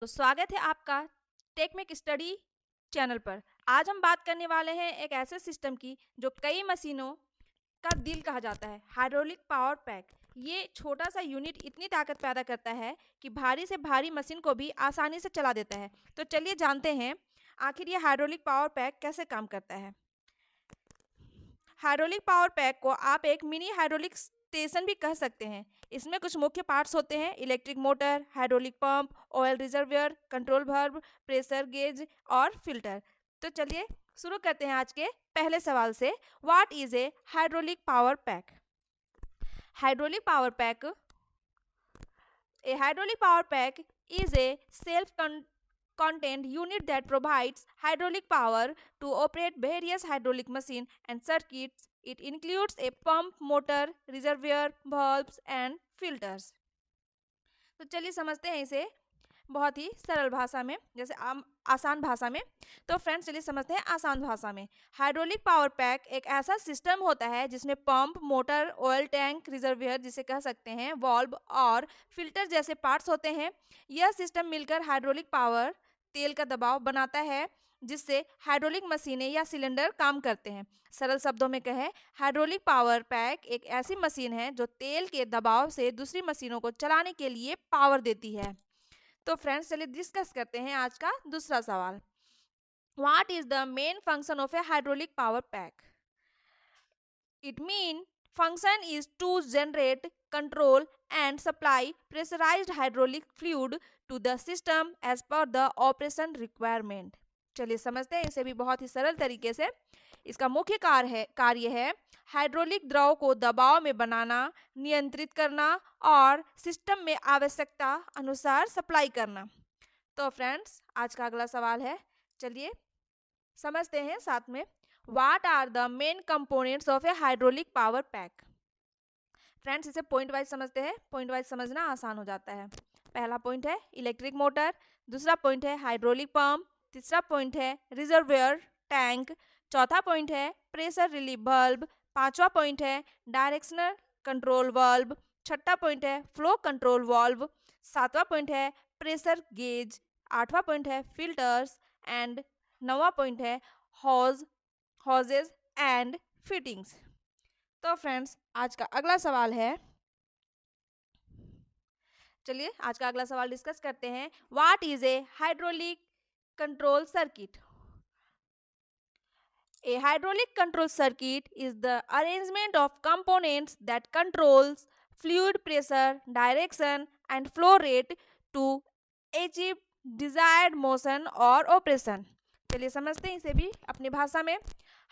तो स्वागत है आपका टेक्निक स्टडी चैनल पर। आज हम बात करने वाले हैं एक ऐसे सिस्टम की जो कई मशीनों का दिल कहा जाता है, हाइड्रोलिक पावर पैक। ये छोटा सा यूनिट इतनी ताकत पैदा करता है कि भारी से भारी मशीन को भी आसानी से चला देता है। तो चलिए जानते हैं आखिर ये हाइड्रोलिक पावर पैक कैसे काम करता है। हाइड्रोलिक पावर पैक को आप एक मिनी हाइड्रोलिक स्टेशन भी कह सकते हैं। इसमें कुछ मुख्य पार्ट्स होते हैं: electric motor, hydraulic pump, oil reservoir, control valve, pressure gauge और फिल्टर। तो चलिए शुरू करते हैं आज के पहले सवाल से। What is A hydraulic power pack? Hydraulic power pack A hydraulic power pack is a self-contained unit that provides hydraulic power to operate various hydraulic machines and circuits. It includes a pump, motor, reservoir, valves and filters. तो चलिए समझते हैं इसे बहुत ही सरल भाषा में, जैसे आसान भाषा में। तो फ्रेंड्स चलिए समझते हैं आसान भाषा में। हाइड्रोलिक पावर पैक एक ऐसा सिस्टम होता है जिसमें pump, motor, oil tank, reservoir जिसे कह सकते हैं, वाल्व और फिल्टर जैसे पार्ट्स होते हैं। यह सिस्टम मिलकर हाइड्रोलिक पावर तेल का दबाव बनाता है जिससे हाइड्रोलिक मशीनें या सिलेंडर काम करते हैं। सरल शब्दों में कहें, हाइड्रोलिक पावर पैक एक ऐसी मशीन है जो तेल के दबाव से दूसरी मशीनों को चलाने के लिए पावर देती है। तो फ्रेंड्स चलिए डिस्कस करते हैं आज का दूसरा सवाल। What is the main function of a hydraulic power pack? It mean function is to generate, control and supply pressurized hydraulic fluid to the system as per the operation requirement. चलिए समझते हैं इसे भी बहुत ही सरल तरीके से। इसका मुख्य कार्य है हाइड्रोलिक द्रव को दबाव में बनाना, नियंत्रित करना और सिस्टम में आवश्यकता अनुसार सप्लाई करना। तो फ्रेंड्स आज का अगला सवाल है, चलिए समझते हैं साथ में। What are the main components of a hydraulic power pack? Friends इसे पॉइंट वाइज समझते हैं, पॉइंट वाइज समझना आसान हो जाता है। पहला पॉइंट है इलेक्ट्रिक मोटर, दूसरा पॉइंट है हाइड्रोलिक पंप, तीसरा पॉइंट है रिजर्वियर टैंक, चौथा पॉइंट है प्रेशर रिलीफ वाल्व, पांचवा पॉइंट है डायरेक्शनल कंट्रोल वाल्व, छठा पॉइंट है फ्लो कंट्रोल वाल्व, सातवां पॉइंट है प्रेशर गेज, आठवां पॉइंट है फिल्टर्स एंड नौवां पॉइंट है हॉजेज एंड फिटिंग्स। तो फ्रेंड्स आज का अगला सवाल है, चलिए आज का अगला सवाल डिस्कस करते हैं। What is A hydraulic control circuit? A hydraulic control circuit is the arrangement of components that controls fluid pressure, direction and flow rate to achieve desired motion or operation. चलिए समझते हैं इसे भी अपनी भाषा में।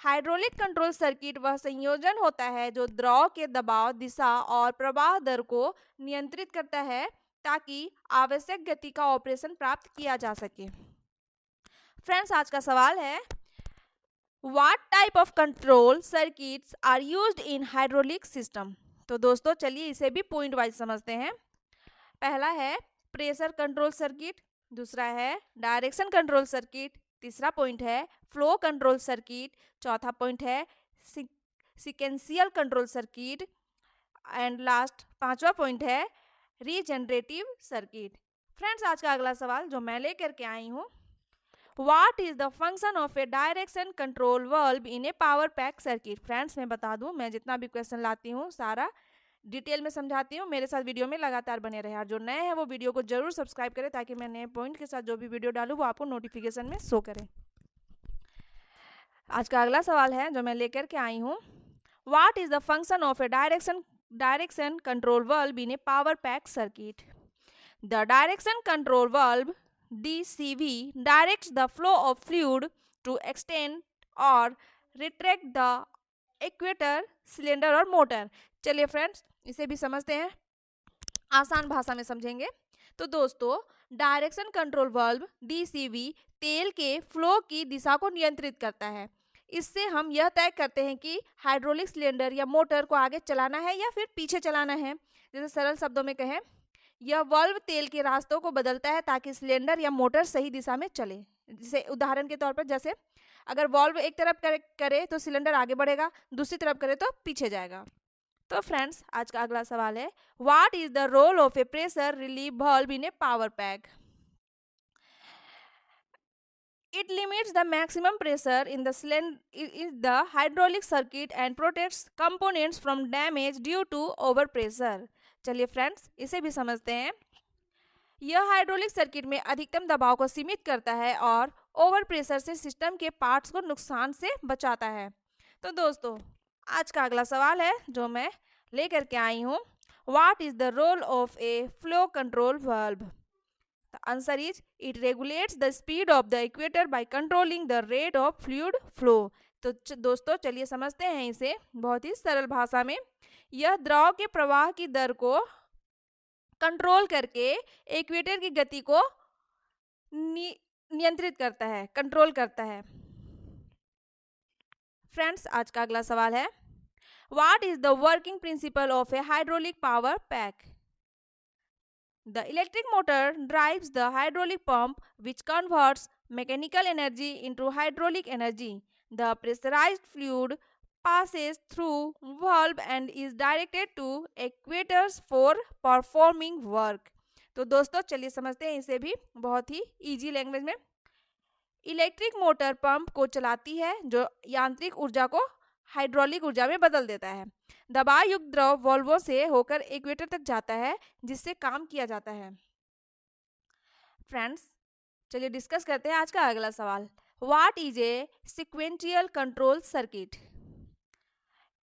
हाइड्रोलिक कंट्रोल सर्किट वह संयोजन होता है जो द्रव के दबाव, दिशा और प्रवाह दर को नियंत्रित करता है ताकि आवश्यक गति का ऑपरेशन प्राप्त किया जा सके। फ्रेंड्स आज का सवाल है, What type of control circuits are used in hydraulic system? तो दोस्तों चलिए इसे भी पॉइंट वाइज समझते हैं। पहला है प्रेशर कंट्रोल सर्किट, दूसरा है डायरेक्शन कंट्रोल सर्किट, तीसरा पॉइंट है फ्लो कंट्रोल सर्किट, चौथा पॉइंट है sequential control circuit and last पांचवा पॉइंट है रीजनरेटिव सर्किट। फ्रेंड्स आज का अगला सवाल जो मैं लेकर के आई हूँ, What is the function of a direction control valve in a power pack circuit? Friends मैं बता दूं, मैं जितना भी क्वेश्चन लाती हूँ सारा डिटेल में समझाती हूँ। मेरे साथ वीडियो में लगातार बने रहे और जो नए हैं वो वीडियो को जरूर सब्सक्राइब करें ताकि मैं नए पॉइंट के साथ जो भी वीडियो डालूँ वो आपको नोटिफिकेशन में शो करें। आज का अगला सवाल है जो मैं लेकर के आई हूँ, What is the function of a direction control valve in a power pack circuit? The direction control valve DCV directs the flow of fluid to extend or retract the equator, cylinder और motor. चलिए friends इसे भी समझते हैं, आसान भाषा में समझेंगे। तो दोस्तों डायरेक्शन कंट्रोल वाल्व DCV तेल के फ्लो की दिशा को नियंत्रित करता है। इससे हम यह तय करते हैं कि हाइड्रोलिक सिलेंडर या मोटर को आगे चलाना है या फिर पीछे चलाना है। जैसे सरल शब्दों में कहें, यह वाल्व तेल के रास्तों को बदलता है ताकि सिलेंडर या मोटर सही दिशा में चले। जैसे उदाहरण के तौर पर, जैसे अगर वाल्व एक तरफ करे तो सिलेंडर आगे बढ़ेगा, दूसरी तरफ करे तो पीछे जाएगा। तो फ्रेंड्स आज का अगला सवाल है, what is the role of a pressure relief valve in a power pack? It limits the maximum pressure in the hydraulic circuit and protects components from damage due to overpressure. चलिए friends, इसे भी समझते हैं। यह hydraulic circuit में अधिकतम दबाव को सीमित करता है और ओवर प्रेशर से सिस्टम के पार्ट्स को नुकसान से बचाता है। तो दोस्तों, आज का अगला सवाल है जो मैं लेकर के आई हूँ, what is the role of a flow control valve? The answer is it regulates the speed of the equator by controlling the rate of fluid flow. तो दोस्तों, चलिए समझते हैं इसे बहुत ही सरल भाषा में। यह द्रव के प्रवाह की दर को कंट्रोल करके इक्वेटर की गति को नियंत्रित करता है, कंट्रोल करता है। फ्रेंड्स, आज का अगला सवाल है, what is the working principle of a hydraulic power pack? The electric motor drives the hydraulic pump, which converts mechanical energy into hydraulic energy. The pressurized fluid passes through valve and is directed to actuators for performing work. तो दोस्तों, चलिए समझते हैं इसे भी बहुत ही easy language में। Electric motor pump को चलाती है जो यांत्रिक ऊर्जा को हाइड्रोलिक ऊर्जा में बदल देता है। दबाव युक्त द्रव वाल्वों से होकर इक्वेटर तक जाता है जिससे काम किया जाता है। फ्रेंड्स, चलिए डिस्कस करते हैं आज का अगला सवाल, what is a sequential control circuit?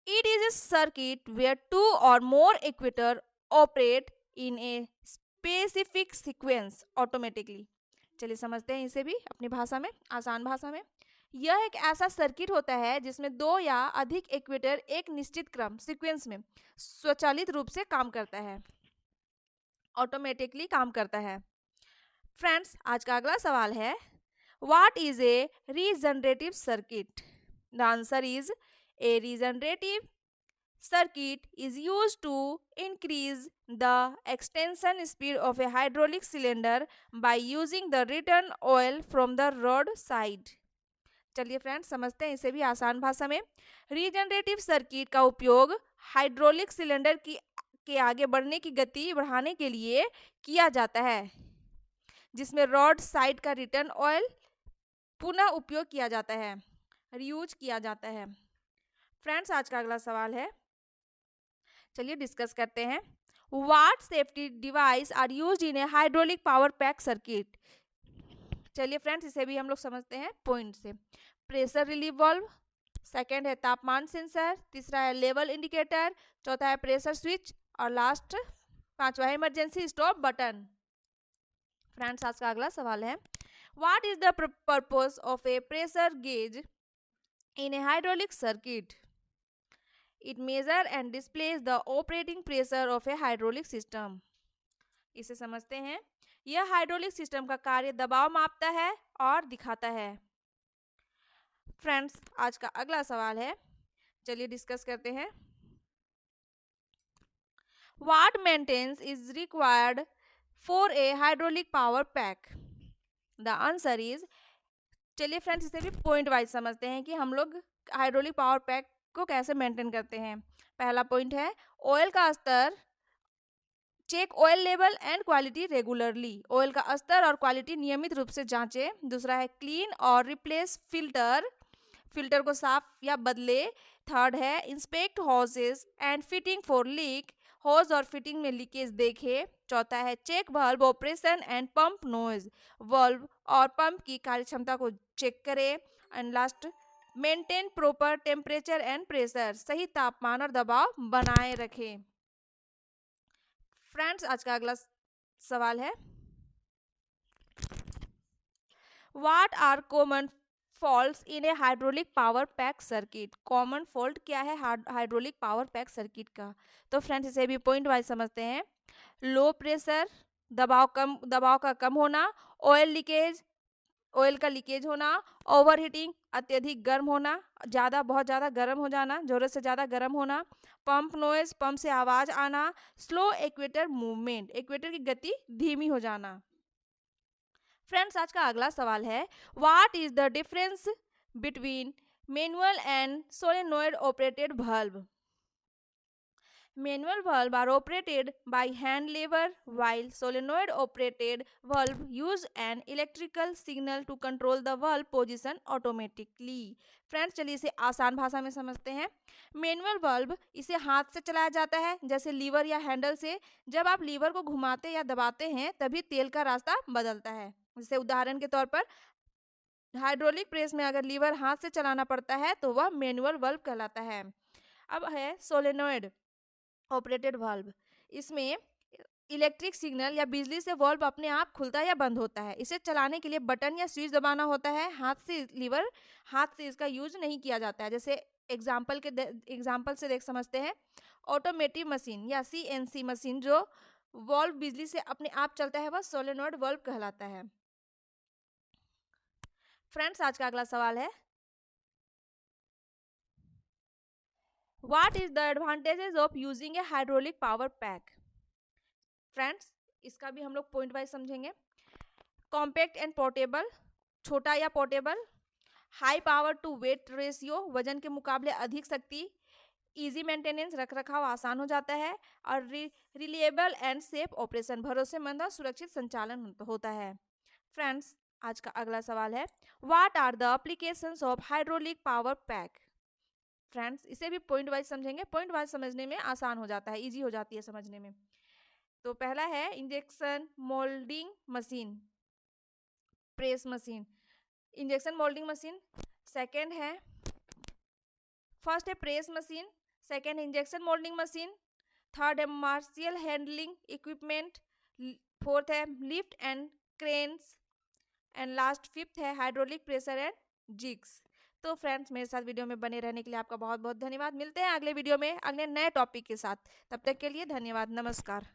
It is a circuit where 2 और more actuators operate in a specific sequence automatically. चलिए समझते हैं इसे भी अपनी भाषा में, आसान भाषा में। यह एक ऐसा सर्किट होता है जिसमें 2 या अधिक इक्वेटर एक निश्चित क्रम सीक्वेंस में स्वचालित रूप से काम करता है, ऑटोमेटिकली काम करता है। फ्रेंड्स, आज का अगला सवाल है, what is A regenerative circuit? The answer is a regenerative circuit is used to increase the extension speed of a hydraulic cylinder by using the return oil from the rod side. चलिए friends, समझते हैं इसे भी आसान भाषा में। Regenerative circuit का उपयोग हाइड्रोलिक सिलेंडर के आगे बढ़ने की गति बढ़ाने के लिए किया जाता है, जिसमें रॉड साइड का रिटर्न ऑयल पुनः उपयोग किया जाता है, रीयूज किया जाता है। फ्रेंड्स, आज का अगला सवाल है, चलिए डिस्कस करते हैं, what safety device are used in a hydraulic power pack circuit? चलिए फ्रेंड्स, इसे भी हम लोग समझते हैं पॉइंट से। प्रेशर रिलीव वाल्व, सेकंड है तापमान सेंसर, तीसरा है लेवल इंडिकेटर, चौथा है प्रेशर स्विच और लास्ट 5वां है इमरजेंसी स्टॉप बटन। फ्रेंड्स, आज का अगला सवाल है, what is the purpose of a pressure gauge in a hydraulic circuit? It measures and displays the operating pressure of a hydraulic system. इसे समझते हैं। यह हाइड्रोलिक सिस्टम का कार्य दबाव मापता है और दिखाता है। फ्रेंड्स, आज का अगला सवाल है, चलिए डिस्कस करते हैं, What maintenance is required for a hydraulic power pack? The answer is, चलिए फ्रेंड्स, इसे भी पॉइंट वाइज समझते हैं कि हम लोग हाइड्रोलिक पावर पैक को कैसे मेंटेन करते हैं। पहला पॉइंट है ऑयल का स्तर, check oil level and quality regularly, oil का स्तर और क्वालिटी नियमित रूप से जांचें। दूसरा है क्लीन और रिप्लेस फिल्टर, फिल्टर को साफ या बदले। थर्ड है inspect hoses and fitting for leak, hose और फिटिंग में लीकेज देखे। चौथा है check valve operation and pump noise, valve और पंप की कार्यक्षमता को चेक करें। And last, maintain proper temperature and pressure, सही तापमान और दबाव बनाए रखें। फ्रेंड्स, आज का अगला सवाल है, what are common faults in a hydraulic power pack circuit? Common fault क्या है हाइड्रोलिक पावर पैक सर्किट का? तो फ्रेंड्स, इसे भी पॉइंट वाइज समझते हैं। लो प्रेशर, दबाव का कम होना, ऑयल लीकेज, ऑयल का लीकेज होना, ओवर हीटिंग, अत्यधिक गर्म होना, बहुत ज़्यादा गर्म हो जाना, ज़रूरत से ज़्यादा गर्म होना, पंप नॉइज, पंप से आवाज़ आना, स्लो इक्वेटर मूवमेंट, इक्वेटर की गति धीमी हो जाना। फ्रेंड्स, आज का अगला सवाल है, what is the difference between manual and solenoid operated valve? Manual valve are operated by hand lever, while solenoid operated valve use an electrical signal to control the valve position automatically. Friends चलिए इसे आसान भाषा में समझते हैं। Manual valve इसे हाथ से चलाया जाता है, जैसे लीवर या हैंडल से। जब आप लीवर को घुमाते या दबाते हैं तभी तेल का रास्ता बदलता है। जैसे उदाहरण के तौर पर हाइड्रोलिक प्रेस में अगर लीवर हाथ से चलाना पड़ता है तो वह मैनुअल valve कहलाता है। अब है सोलेनॉइड ऑपरेटेड वाल्व। इसमें इलेक्ट्रिक सिग्नल या बिजली से वाल्व अपने आप खुलता या बंद होता है। इसे चलाने के लिए बटन या स्विच दबाना होता है। हाथ से इसका यूज नहीं किया जाता है। जैसे एग्जाम्पल से देख समझते हैं। ऑटोमेटिक मशीन या CNC मशीन जो वाल्व बिजली से अपने आप चलता है वह सोलेनॉइड वाल्व कहलाता है। फ्रेंड्स आज का अगला सवाल है, What is the advantages of using a hydraulic power pack? Friends इसका भी हम लोग पॉइंट वाइज समझेंगे। कॉम्पैक्ट एंड पोर्टेबल, छोटा या portable. High power to weight ratio, वजन के मुकाबले अधिक शक्ति। इजी मेंटेनेंस, रख रखाव आसान हो जाता है। और रिलायबल एंड सेफ ऑपरेशन, भरोसेमंद और सुरक्षित संचालन होता है। फ्रेंड्स आज का अगला सवाल है, what are the applications of hydraulic power pack? Friends इसे भी पॉइंट वाइज समझेंगे। पॉइंट वाइज समझने में आसान हो जाता है, इजी हो जाती है समझने में। तो पहला है injection moulding machine, press machine, injection moulding machine. Second है, फर्स्ट है press machine, second injection moulding machine, third है मार्शियल हैंडलिंग इक्विपमेंट, फोर्थ है lift and cranes, and last fifth है हाइड्रोलिक प्रेशर एंड जिग्स। तो friends मेरे साथ video में बने रहने के लिए आपका बहुत बहुत धन्यवाद। मिलते हैं अगले वीडियो में अगले नए टॉपिक के साथ। तब तक के लिए धन्यवाद, नमस्कार।